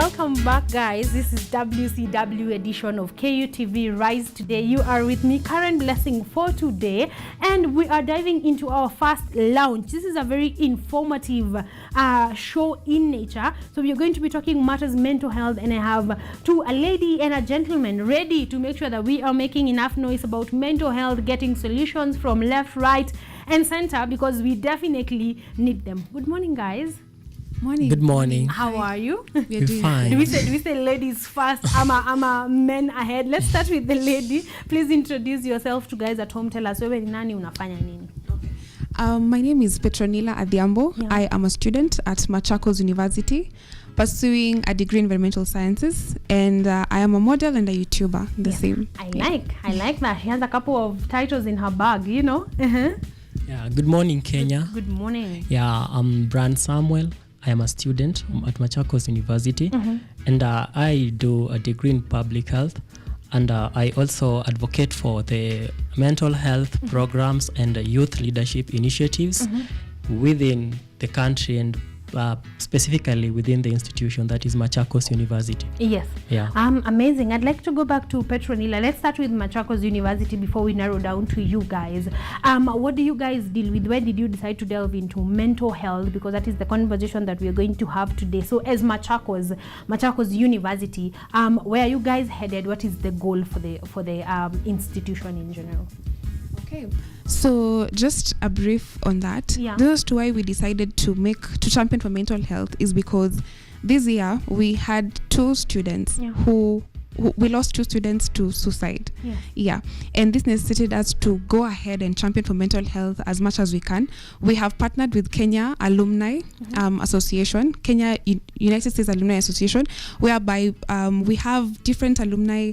Welcome back, guys. This is WCW edition of KUTV Rise Today. You are with me, Karen Blessing, for today, and we are diving into our first lounge. This is a very informative show in nature. So we are going to be talking matters mental health, and I have a lady and a gentleman ready to make sure that we are making enough noise about mental health, getting solutions from left, right, and center, because we definitely need them. Good morning, guys. Morning. Good morning. How are you? We're fine. Do we say ladies first? I'm a men ahead. Let's start with the lady. Please introduce yourself to guys at home. Tell us wewe ni nani, unafanya nini? My name is Petronila Adhiambo. Yeah. I am a student at Machakos University, pursuing a degree in environmental sciences, and I am a model and a YouTuber. The same. I like that. She has a couple of titles in her bag, you know. Yeah. Good morning, Kenya. Good morning. Yeah, I'm Brand Samuel. I am a student at Machakos University, and I do a degree in public health, and I also advocate for the mental health programs and youth leadership initiatives within the country, and specifically within the institution that is Machakos University. Yes. Yeah. Amazing. I'd like to go back to Petronila. Let's start with Machakos University before we narrow down to you guys. What do you guys deal with? Where did you decide to delve into mental health? Because that is the conversation that we are going to have today. So as Machakos University, where are you guys headed? What is the goal for the institution in general? Okay, so just a brief on that. Yeah. This is why we decided to champion for mental health, is because this year we had two students who we lost two students to suicide. Yeah, and this necessitated us to go ahead and champion for mental health as much as we can. We have partnered with Kenya Alumni Association, Kenya United States Alumni Association, whereby we have different alumni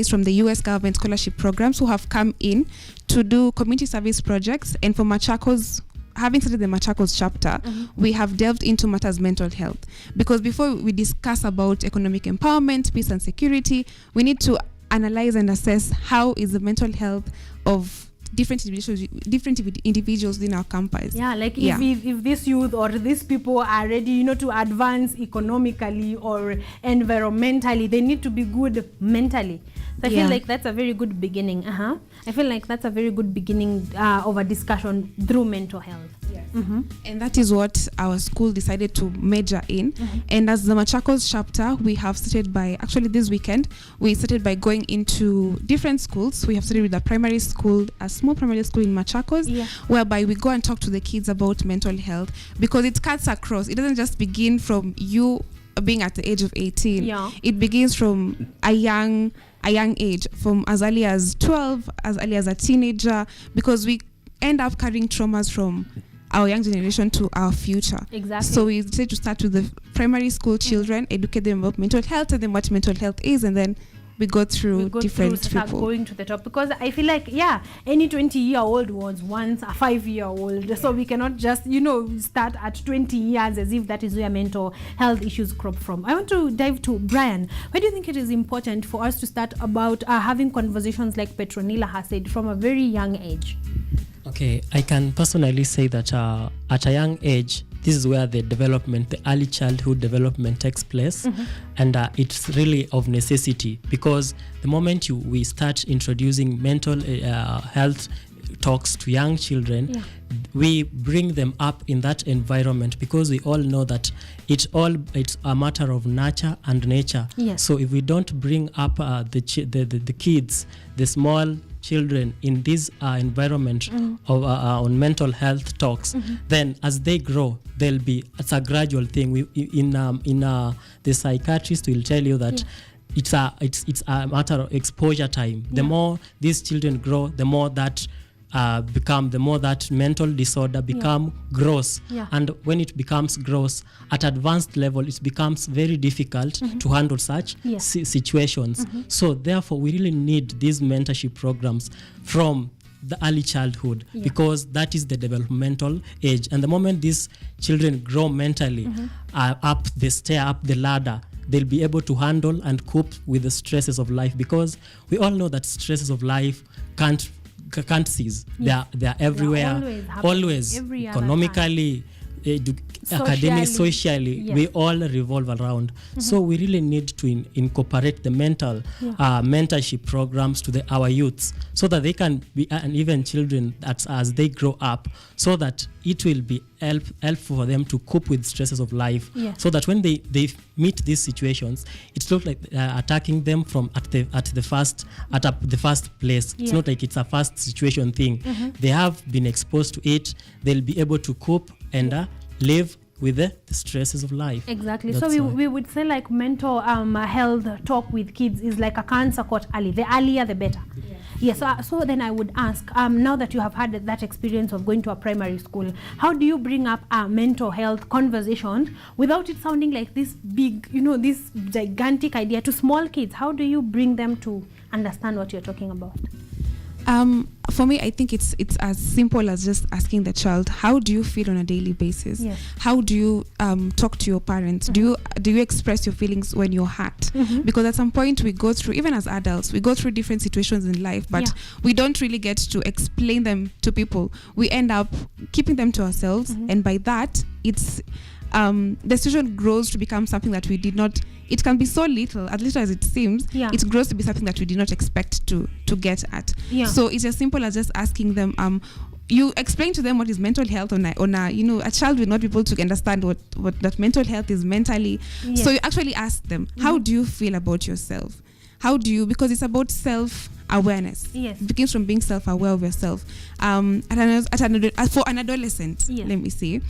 from the US government scholarship programs who have come in to do community service projects. And for Machakos, having started the Machakos chapter, we have delved into matters mental health, because before we discuss about economic empowerment, peace and security, we need to analyze and assess how is the mental health of different individuals in our campus. Yeah, like if this youth or these people are ready, to advance economically or environmentally, they need to be good mentally. So I feel like that's a very good beginning. I feel like that's a very good beginning of a discussion through mental health. Yes. And that is what our school decided to major in. And as the Machakos chapter, we have started by, actually this weekend, we started by going into different schools. We have started with a primary school, a small primary school in Machakos, whereby we go and talk to the kids about mental health, because it cuts across. It doesn't just begin from you being at the age of 18. It begins from a young age, from as early as 12, as early as a teenager, because we end up carrying traumas from our young generation to our future. Exactly. So we decided to start with the primary school children, educate them about mental health, tell them what mental health is, and then we go through different people. Going to the top, because I feel like any 20-year-old was once a 5-year-old, so we cannot just start at 20 years as if that is where mental health issues crop from. I want to dive to Brian. Why do you think it is important for us to start about having conversations like Petronila has said from a very young age? Okay, I can personally say that at a young age, this is where the early childhood development takes place, and it's really of necessity, because the moment we start introducing mental health talks to young children, we bring them up in that environment, because we all know that it's a matter of nurture and nature. So if we don't bring up the kids, the small children, in this environment of on mental health talks, then as they grow, it's a gradual thing. The psychiatrist will tell you that it's a matter of exposure time. The more these children grow, the more that mental disorder become gross. And when it becomes gross at advanced level, it becomes very difficult to handle such situations. So therefore we really need these mentorship programs from the early childhood, because that is the developmental age, and the moment these children grow mentally, up the ladder, they'll be able to handle and cope with the stresses of life, because we all know that stresses of life can't cease. They are everywhere, always economically, academic, socially, we all revolve around. So we really need to incorporate the mentorship programs to our youths, so that they can be, and even children as they grow up, so that it will be helpful for them to cope with stresses of life, so that when they meet these situations, it's not like attacking them from at the first place. It's not like it's a first situation thing. They have been exposed to it. They'll be able to cope and live with the stresses of life. Exactly. That's so we would say like mental health talk with kids is like a cancer caught early. The earlier the better. So then I would ask, now that you have had that experience of going to a primary school, how do you bring up mental health conversations without it sounding like this big, this gigantic idea to small kids? How do you bring them to understand what you're talking about? For me, I think it's as simple as just asking the child, how do you feel on a daily basis? How do you talk to your parents? Do you express your feelings when you're hurt? Because at some point we go through, even as adults, we go through different situations in life, but we don't really get to explain them to people. We end up keeping them to ourselves, and by that, it's the situation grows to become something that we did not. It can be so little as it seems. It grows to be something that we did not expect to get at. So it's as simple as just asking them. You explain to them what is mental health on a child will not be able to understand what that mental health is mentally. So you actually ask them, how do you feel about yourself? How do you, because it's about self-awareness. It begins from being self-aware of yourself. For an adolescent, let me say,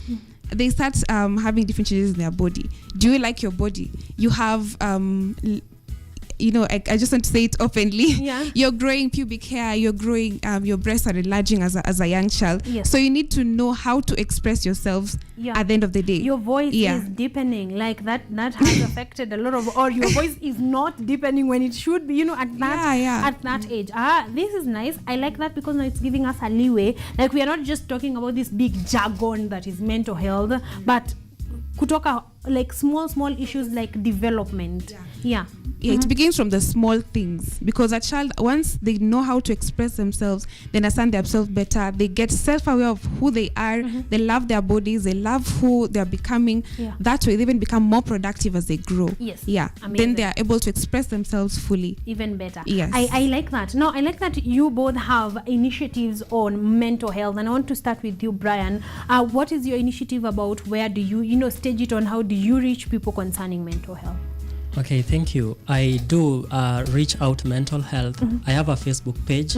they start having different changes in their body. Do you like your body? You have I just want to say it openly. You're growing pubic hair, you're growing, your breasts are enlarging as a young child. So you need to know how to express yourselves at the end of the day. Your voice is deepening, like that has affected a lot of, or your voice is not deepening when it should be, at that age. This is nice. I like that, because now it's giving us a leeway. Like, we are not just talking about this big jargon that is mental health, but kutoka like small issues like development. It begins from the small things, because a child, once they know how to express themselves, they understand themselves better, they get self-aware of who they are, they love their bodies, they love who they're becoming. That way they even become more productive as they grow. Then they are able to express themselves fully. Even better. I like that. Now, I like that you both have initiatives on mental health, and I want to start with you, Brian. What is your initiative about? Where do you stage it on? How do you reach people concerning mental health? Okay, thank you. I do reach out mental health. I have a Facebook page.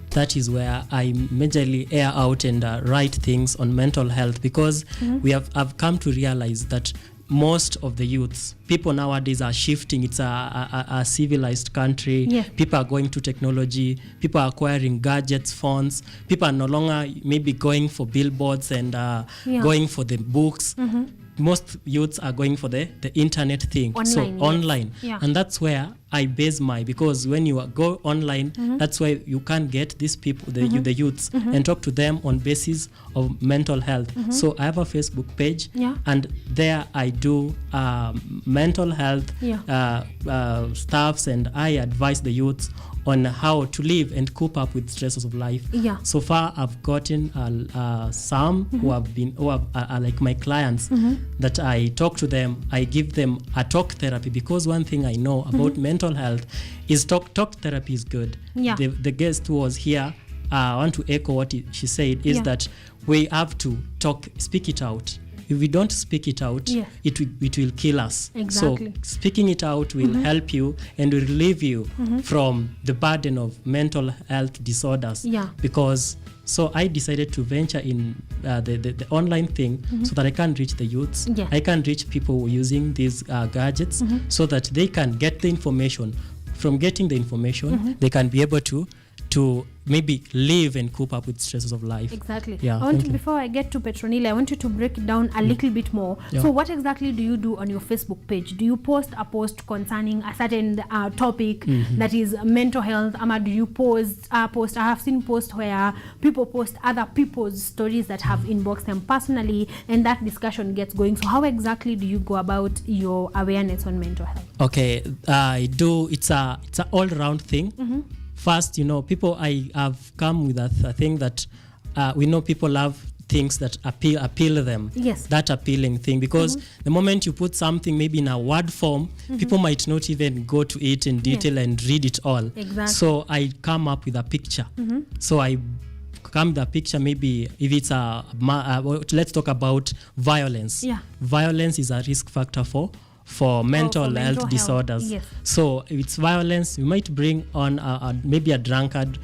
That is where I majorly air out and write things on mental health, because I've come to realize that most of the youths, people nowadays are shifting. It's a civilized country. People are going to technology. People are acquiring gadgets, phones. People are no longer maybe going for billboards and going for the books. Most youths are going for the internet thing, online. And that's where I base because when you go online, that's why you can get these people, the youths, and talk to them on basis of mental health. So I have a Facebook page, and there I do mental health stuffs, and I advise the youths on how to live and cope up with stresses of life. So far, I've gotten some who are like my clients, that I talk to them. I give them a talk therapy, because one thing I know about mental health is talk therapy is good. The guest who was here, I want to echo what she said, is that we have to speak it out. If we don't speak it out, it will kill us. Exactly. So speaking it out will help you and will relieve you from the burden of mental health disorders. Because so I decided to venture in the online thing, so that I can reach the youths. I can reach people using these gadgets, so that they can get the information. From getting the information, they can be able to maybe live and cope up with stresses of life. Exactly. Before I get to Petronile, I want you to break it down a little bit more. So what exactly do you do on your Facebook page? Do you post a post concerning a certain topic that is mental health? Do you post? I have seen posts where people post other people's stories that have inboxed them personally, and that discussion gets going. So how exactly do you go about your awareness on mental health? Okay, I do. It's a all-round thing. First, people, I have come with a thing that we know people love things that appeal them. Yes. That appealing thing, because the moment you put something maybe in a word form, people might not even go to it in detail and read it all. Exactly. So I come up with a picture. So I come with a picture, maybe if it's let's talk about violence. Yeah. Violence is a risk factor for mental health disorders. Yes. So if it's violence, we might bring on maybe a drunkard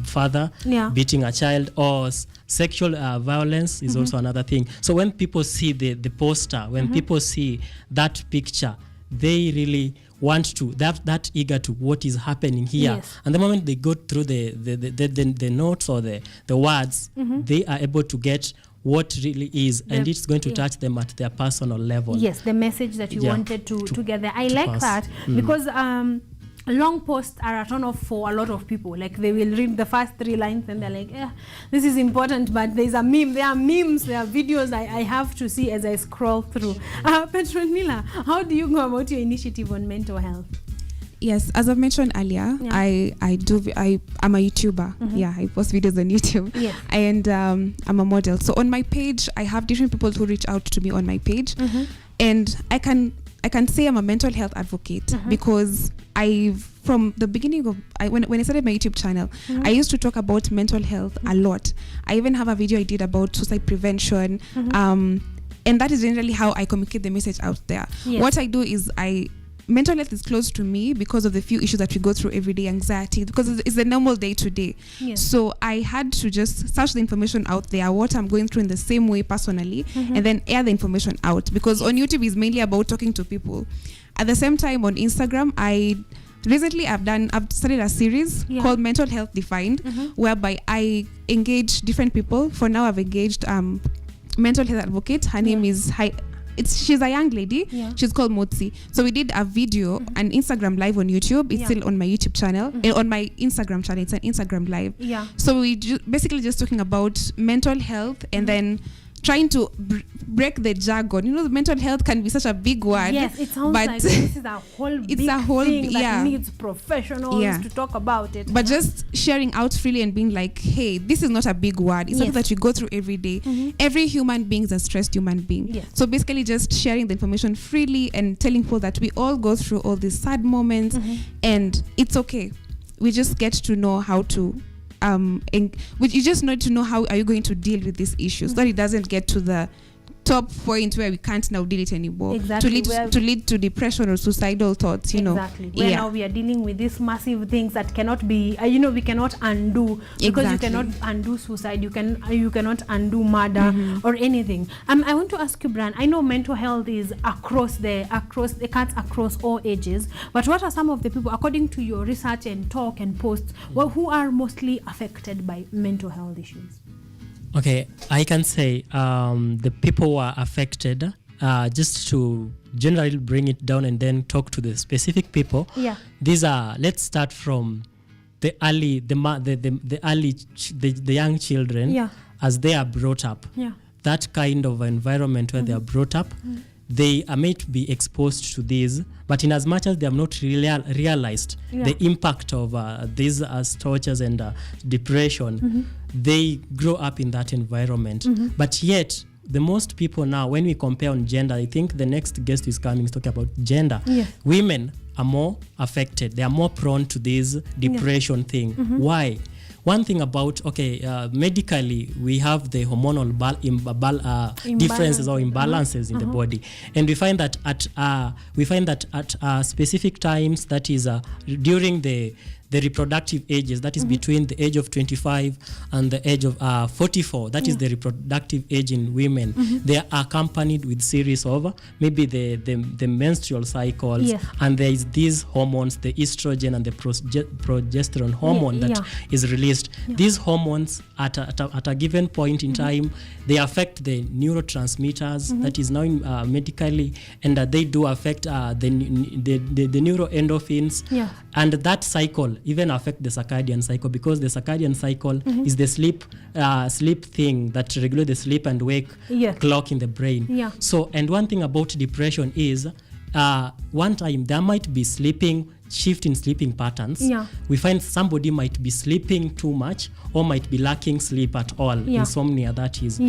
father beating a child, or sexual violence is also another thing. So when people see the poster, when people see that picture, they really want to, that eager to what is happening here. Yes. And the moment they go through the notes or the words, they are able to get what really is, and it's going to touch them at their personal level. Yes, the message that you wanted to get there. I like pass. that because long posts are a turn off for a lot of people. Like, they will read the first 3 lines and they're like, this is important, but there's a meme. There are memes, there are videos I have to see as I scroll through. Petronila, how do you go about your initiative on mental health? Yes, as I've mentioned earlier, I'm a YouTuber. I post videos on YouTube. Yes. And I'm a model. So on my page, I have different people who reach out to me on my page. And I can say I'm a mental health advocate because from the beginning of when I started my YouTube channel, I used to talk about mental health a lot. I even have a video I did about suicide prevention. And that is generally how I communicate the message out there. Yes. What I do is mental health is close to me because of the few issues that we go through every day, anxiety, because it's a normal day to day. So I had to just search the information out there, what I'm going through in the same way personally, and then air the information out, because on YouTube is mainly about talking to people. At the same time, on Instagram, I've started a series called Mental Health Defined, whereby I engage different people. For now, I've engaged mental health advocate. Her name is she's a young lady. She's called Motsi. So we did a video, an Instagram live on YouTube. It's still on my YouTube channel. On my Instagram channel, it's an Instagram live. So we basically just talking about mental health and then trying to break the jargon. You know, the mental health can be such a big word. Yes, it sounds like this is a whole big thing that needs professionals to talk about it. But just sharing out freely and being like, hey, this is not a big word. It's something that you go through every day. Every human being is a stressed human being. So basically just sharing the information freely and telling people that we all go through all these sad moments and it's okay. We just get to know how to you just need to know how are you going to deal with these issues, so that it doesn't get to the top point where we can't now deal it anymore. Exactly. To lead to depression or suicidal thoughts, you know. Exactly. Where now we are dealing with these massive things that cannot be, we cannot undo, because you cannot undo suicide, you cannot undo murder or anything. I want to ask you, Brian, I know mental health is across all ages, but what are some of the people, according to your research and talk and posts, who are mostly affected by mental health issues? Okay, I can say the people who are affected, just to generally bring it down and then talk to the specific people. These are, let's start from the young children as they are brought up. That kind of environment where they are brought up, they might be exposed to these, but in as much as they have not realized the impact of these as tortures and depression, they grow up in that environment. But yet, the most people now, when we compare on gender, I think the next guest is coming to talk about gender. Women are more affected. They are more prone to this depression thing. Why? One thing about, medically, we have the hormonal differences or imbalances in the body, and we find that at specific times, that is during the reproductive ages, that is between the age of 25 and the age of 44, that is the reproductive age in women. They are accompanied with series of maybe the menstrual cycles, and there is these hormones, the estrogen and the progesterone hormone that is released. These hormones at a given point in time, they affect the neurotransmitters, that is now medically, and they do affect the neuroendorphins, and that cycle even affect the circadian cycle, because the circadian cycle is the sleep thing that regulates the sleep and wake clock in the brain. So, and one thing about depression is one time there might be sleeping shift in sleeping patterns, we find somebody might be sleeping too much or might be lacking sleep at all, insomnia that is.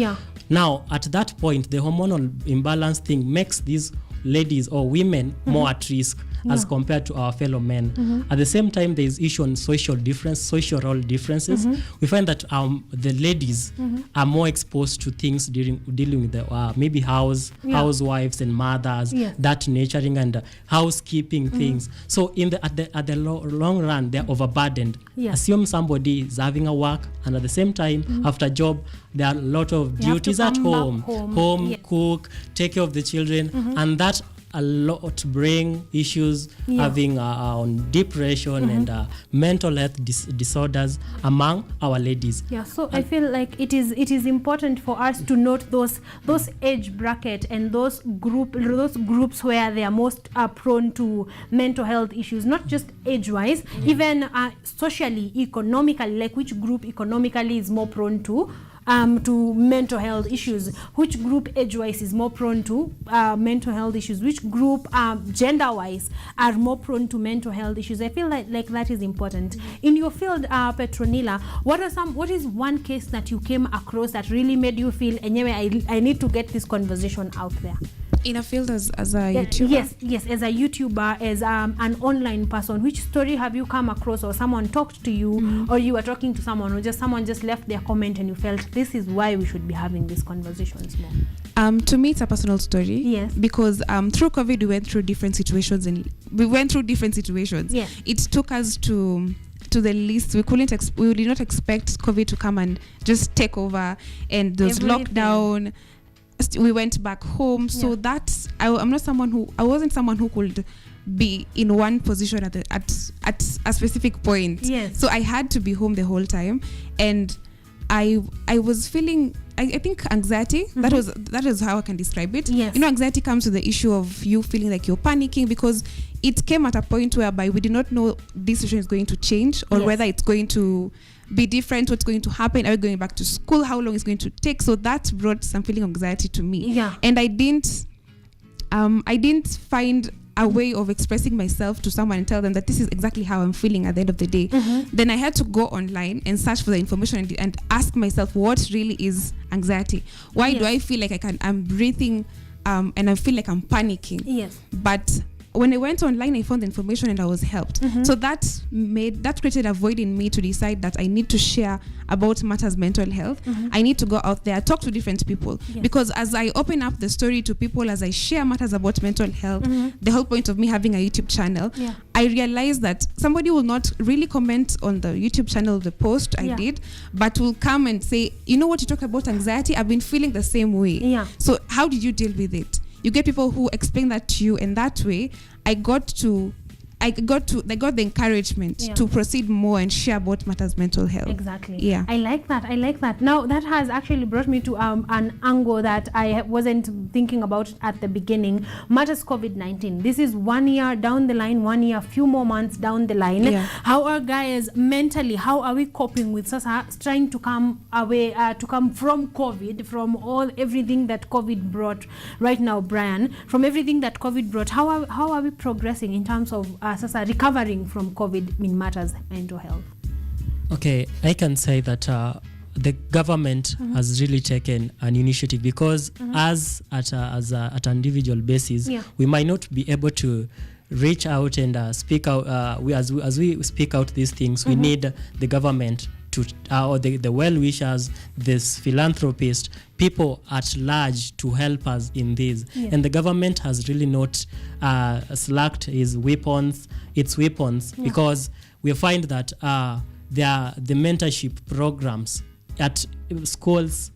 Now, at that point, the hormonal imbalance thing makes these ladies or women more at risk as compared to our fellow men. At the same time, there is issue on social role differences. We find that the ladies are more exposed to things dealing with the maybe housewives and mothers, that nurturing and housekeeping things. So at the long run, they're overburdened. Assume somebody is having a work, and at the same time, after job, there are a lot of duties at home, cook, take care of the children, and that a lot bring issues having on depression and mental health disorders among our ladies. So I feel like it is important for us to note those age bracket and those groups where they are most prone to mental health issues, not just age wise, even socially, economically, like which group economically is more prone to mental health issues, which group age-wise is more prone to mental health issues, which group gender-wise are more prone to mental health issues. I feel like that is important. In your field, Petronilla, what is one case that you came across that really made you feel, anyway, I need to get this conversation out there? In a field as a YouTuber? Yes, as a YouTuber, as an online person, which story have you come across, or someone talked to you, or you were talking to someone, or just someone just left their comment and you felt this is why we should be having these conversations more? To me, it's a personal story. Yes. Because through COVID, we went through different situations. Yes. It took us to the least. We did not expect COVID to come and just take over, and there's lockdown. We went back home, so that's I wasn't someone who could be in one position at a specific point. So I had to be home the whole time, and I was feeling I think anxiety. That is how I can describe it. Anxiety comes to the issue of you feeling like you're panicking, because it came at a point whereby we did not know this situation is going to change, or whether it's going to be different, what's going to happen, are we going back to school, how long it's going to take. So that brought some feeling of anxiety to me, and I didn't find a way of expressing myself to someone and tell them that this is exactly how I'm feeling at the end of the day. Then I had to go online and search for the information and ask myself, what really is anxiety? Why do I feel like I'm breathing and I feel like I'm panicking? But when I went online, I found the information and I was helped. So that created a void in me to decide that I need to share about matters mental health. I need to go out there, talk to different people, because as I open up the story to people, as I share matters about mental health, the whole point of me having a YouTube channel, I realized that somebody will not really comment on the YouTube channel, the post I did, but will come and say, you know what, you talk about anxiety, I've been feeling the same way. So how did you deal with it? You get people who explain that to you, and that way I got the encouragement to proceed more and share about matters mental health. Exactly. I like that. Now that has actually brought me to an angle that I wasn't thinking about at the beginning. Matters COVID-19. This is 1 year down the line, 1 year, few more months down the line. How are guys mentally, how are we coping with trying to come away, to come from COVID, from everything that COVID brought right now, Brian, from everything that COVID brought, how are we progressing in terms of recovering from COVID in matters mental health? Okay, I can say that the government has really taken an initiative, because as at an individual basis, we might not be able to reach out and speak out. As we speak out these things, we need the government to, or the well-wishers, this philanthropist, people at large to help us in this. And the government has really not slacked its weapons, because we find that the mentorship programs at schools,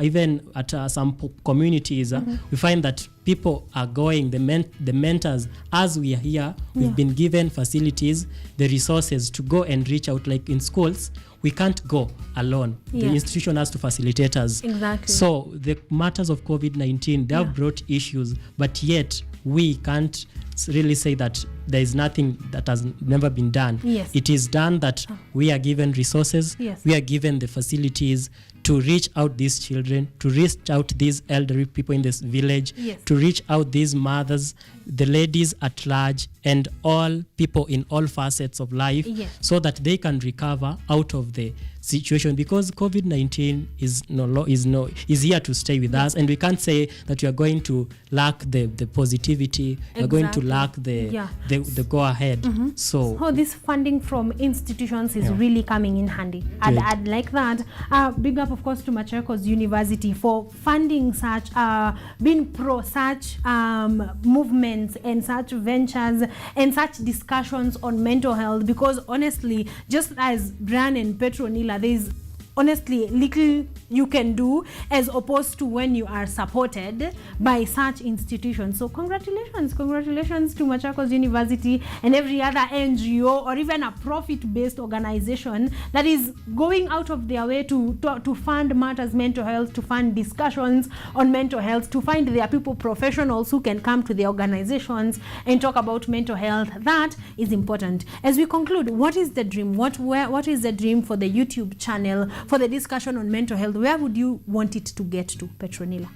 even at some communities, we find that people are going, the mentors, as we are here, we've been given facilities, the resources to go and reach out. Like in schools, we can't go alone. The institution has to facilitate us. So the matters of COVID-19, they have brought issues, but yet we can't really say that there is nothing that has never been done. It is done that we are given resources, we are given the facilities to reach out these children, to reach out these elderly people in this village, to reach out these mothers, the ladies at large, and all people in all facets of life, so that they can recover out of the situation, because COVID-19 is here to stay with us, and we can't say that we are going to lack the positivity, we're going to lack the go ahead. So this funding from institutions is really coming in handy. I'd like that. Big up, of course, to Machakos University for funding such, being pro such movements and such ventures and such discussions on mental health, because honestly, just as Brian and Petronila, there's honestly little you can do as opposed to when you are supported by such institutions. So congratulations to Machakos University and every other NGO or even a profit-based organization that is going out of their way to fund matters mental health, to fund discussions on mental health, to find their people professionals who can come to the organizations and talk about mental health. That is important. As we conclude, what is the dream? What is the dream for the YouTube channel, for the discussion on mental health? Where would you want it to get to, Petronila?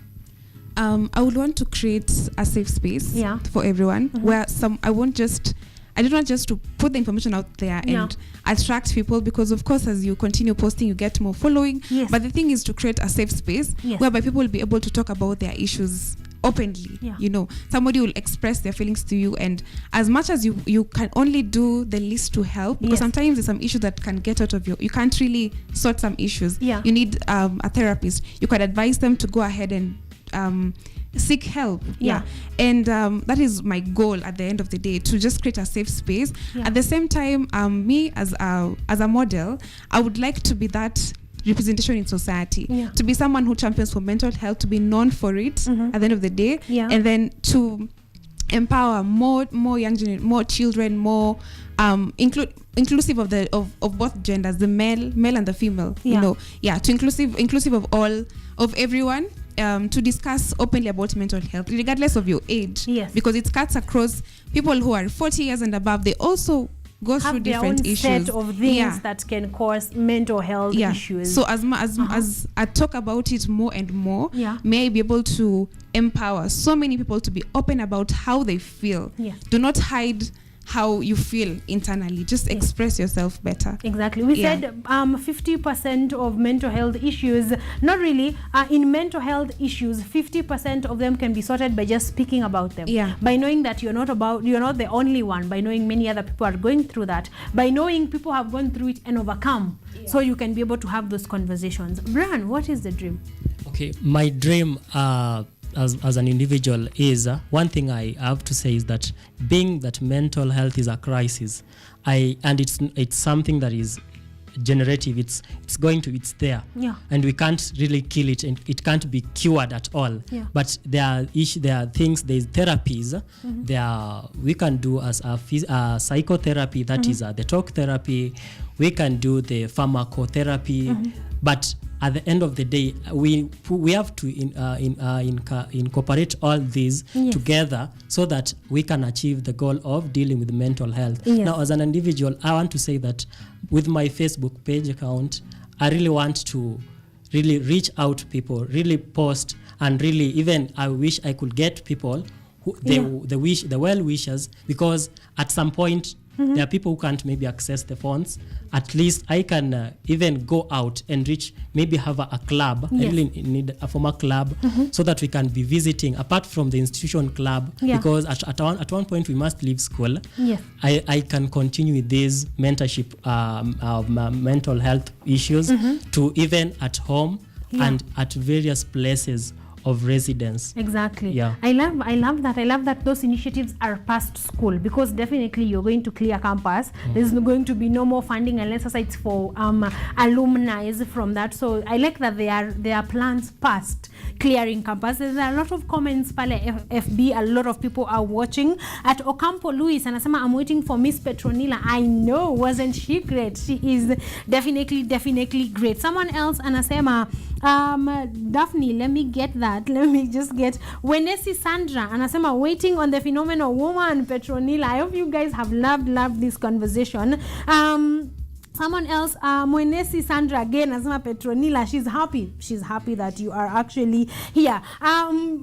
I would want to create a safe space for everyone, where I don't want just to put the information out there and attract people, because of course as you continue posting you get more following, but the thing is to create a safe space whereby people will be able to talk about their issues openly. You know, somebody will express their feelings to you, and as much as you can only do the least to help, because sometimes there's some issues that can get out of you can't really sort some issues. You need a therapist. You can advise them to go ahead and seek help. And that is my goal at the end of the day, to just create a safe space. At the same time, me as a model, I would like to be that representation in society, to be someone who champions for mental health, to be known for it at the end of the day, and then to empower more young more children, more inclusive of both genders, the male and the female, you know, to inclusive of everyone, to discuss openly about mental health regardless of your age, because it cuts across people who are 40 years and above. They also go through different issues, set of things that can cause mental health issues. So as I talk about it more and more, may I be able to empower so many people to be open about how they feel. Do not hide how you feel internally. Just express yourself better. Exactly. We said 50% of mental health issues, not really, in mental health issues, 50% of them can be sorted by just speaking about them. By knowing that you're not the only one, by knowing many other people are going through that, by knowing people have gone through it and overcome, so you can be able to have those conversations. Brian, what is the dream? Okay, my dream as an individual is one thing I have to say is that being that mental health is a crisis, and it's something that is generative. It's there, and we can't really kill it, and it can't be cured at all. But there are things. There's therapies. We can do as a psychotherapy, that is the talk therapy. We can do the pharmacotherapy, but at the end of the day, we have to incorporate all these together so that we can achieve the goal of dealing with mental health. Now, as an individual, I want to say that with my Facebook page account, I really want to really reach out to people, really post, and really even I wish I could get people the well wishers, because at some point there are people who can't maybe access the phones. At least I can even go out and reach, maybe have a club. I really need a formal club so that we can be visiting apart from the institution club, because at one point we must leave school. I can continue with this mentorship of mental health issues to even at home and at various places of residence. Exactly. I love that those initiatives are past school, because definitely you're going to clear campus. There's going to be no more funding unless it's for alumni from that. So I like that there are plans past clearing campus. There's a lot of comments pale FB. A lot of people are watching. At Ocampo Luis anasema, I'm waiting for Miss Petronila. I know, wasn't she great? She is definitely great. Someone else anasema, Daphne, let me get that. Let me just get Wenesi Sandra anasema, waiting on the phenomenal woman Petronila. I hope you guys have loved this conversation. Someone else, Mwenesi Sandra again, anasema Petronila, she's happy that you are actually here.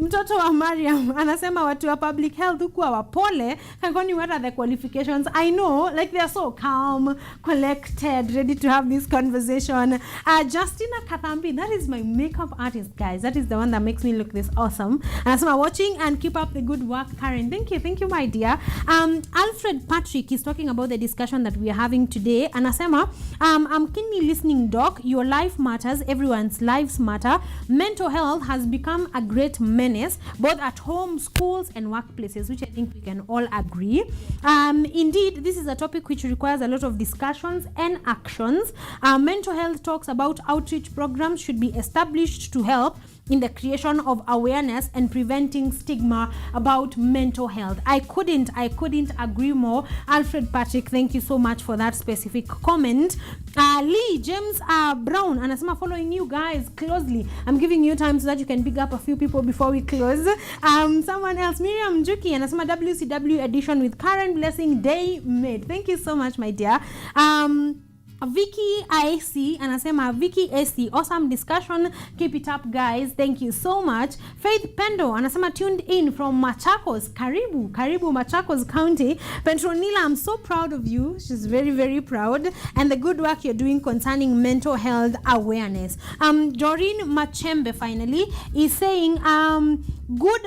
Mtoto wa Mariam anasema watu wa public health huku wapole, kangoni what are the qualifications? I know, like they are so calm, collected, ready to have this conversation. Justina Kathambi, that is my makeup artist, guys. That is the one that makes me look this awesome. Anasema watching and keep up the good work, Karen. Thank you, my dear. Alfred Patrick is talking about the discussion that we are having today. Anasema, I'm keenly listening, Doc. Your life matters. Everyone's lives matter. Mental health has become a great menace, both at home, schools, and workplaces, which I think we can all agree. Indeed, this is a topic which requires a lot of discussions and actions. Mental health talks about outreach programs should be established to help in the creation of awareness and preventing stigma about mental health. I couldn't agree more. Alfred Patrick, thank you so much for that specific comment. Lee James Brown anasema following you guys closely. I'm giving you time so that you can pick up a few people before we close. Someone else, Miriam Juki anasema WCW edition with Karen Blessing Day Made. Thank you so much, my dear. Vicky AC anasema Vicky AC, awesome discussion, keep it up guys, thank you so much. Faith Pendo anasema tuned in from Machakos, karibu Machakos County. Petronila, I'm so proud of you. She's very, very proud, and the good work you're doing concerning mental health awareness. Doreen Machembe finally is saying good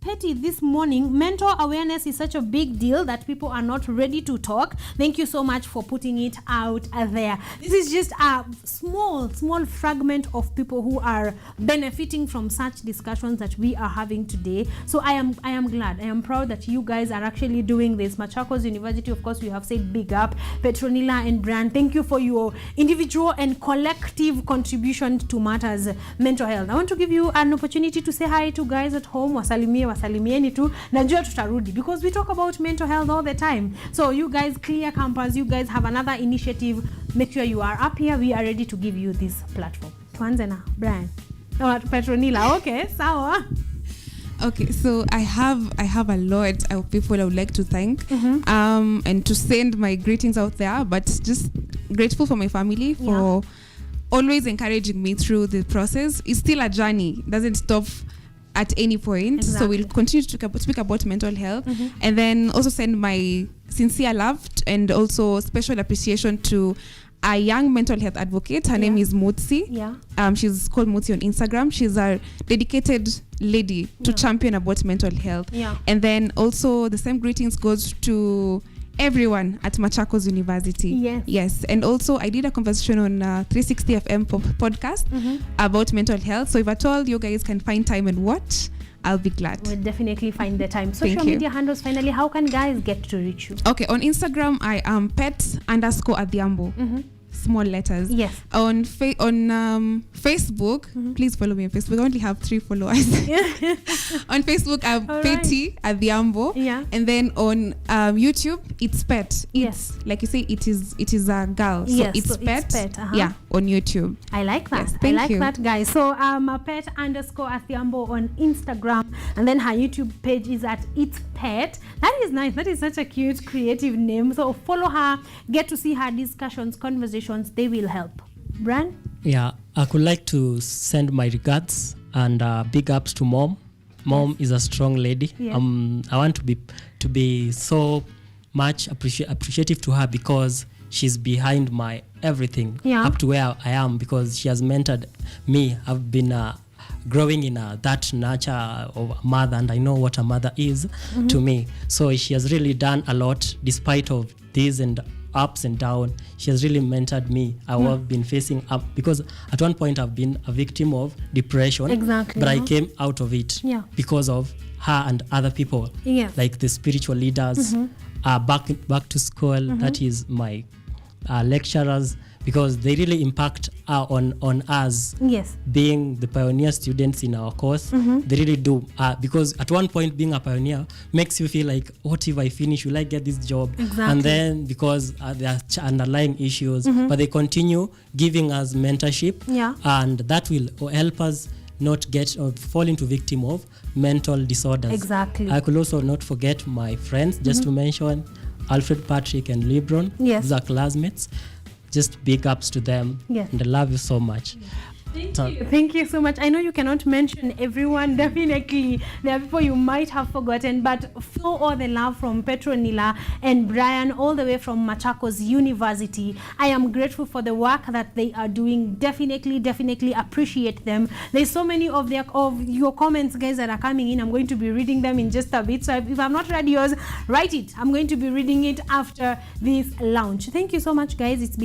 Petty this morning, mental awareness is such a big deal that people are not ready to talk. Thank you so much for putting it out there. This is just a small fragment of people who are benefiting from such discussions that we are having today. So I am glad, I am proud that you guys are actually doing this. Machakos University, of course, we have said big up. Petronila and Brian, thank you for your individual and collective contribution to matters mental health. I want to give you an opportunity to say hi to guys at home. Wasalimieni tu, najua tutarudi, because we talk about mental health all the time. So you guys, Clear Campus, you guys have another initiative. Make sure you are up here. We are ready to give you this platform. Tuanze na Brian. Petronila, okay, sawa. Okay, so I have a lot of people I would like to thank, and to send my greetings out there, but just grateful for my family for always encouraging me through the process. It's still a journey, doesn't stop at any point. Exactly. So we'll continue to speak about mental health, and then also send my sincere love and also special appreciation to a young mental health advocate. Her name is Mutsi. She's called Mutsi on Instagram. She's a dedicated lady to champion about mental health. And then also the same greetings goes to everyone at Machakos University. Yes. And also I did a conversation on 360 FM podcast about mental health. So if at all you guys can find time and watch, I'll be glad. We'll definitely find the time. Social media handles finally, how can guys get to reach you? Okay, on Instagram I am pet_adhiambo. Small letters. Yes. On Facebook, please follow me on Facebook. I only have 3 followers. On Facebook, I'm Petty Adhiambo. And then on YouTube, it's Pet. It's, like you say, it is a girl. So it's Pet. Yeah, on YouTube. I like that. Yes, I like that, guys. So Pet_Adhiambo on Instagram, and then her YouTube page is at It's Pet. That is nice. That is such a cute, creative name. So follow her, get to see her discussions, conversations. They will help. Bran? Yeah, I could like to send my regards and big ups to Mom. Mom is a strong lady. I want to be so much appreciative to her, because she's behind my everything up to where I am, because she has mentored me. I've been growing in that nurture of a mother, and I know what a mother is to me. So she has really done a lot despite of this and ups and down. She has really mentored me. I have been facing up, because at one point I've been a victim of depression. Exactly. But I came out of it because of her and other people, like the spiritual leaders, back to school. That is my lecturers, because they really impact on us being the pioneer students in our course. They really do, because at one point being a pioneer makes you feel like, what if I finish, will I get this job? And then because there are underlying issues, but they continue giving us mentorship, and that will help us not get or fall into victim of mental disorders. I could also not forget my friends, just to mention Alfred Patrick and Lebron. These are classmates. just big ups to them. Yes. And I love you so much. Thank you so much. I know you cannot mention everyone. Definitely, there are people you might have forgotten, but show all the love from Petronila and Brian, all the way from Machakos University. I am grateful for the work that they are doing. Definitely appreciate them. There's so many of your comments, guys, that are coming in. I'm going to be reading them in just a bit. So if I've not read yours, write it. I'm going to be reading it after this launch. Thank you so much, guys. It's been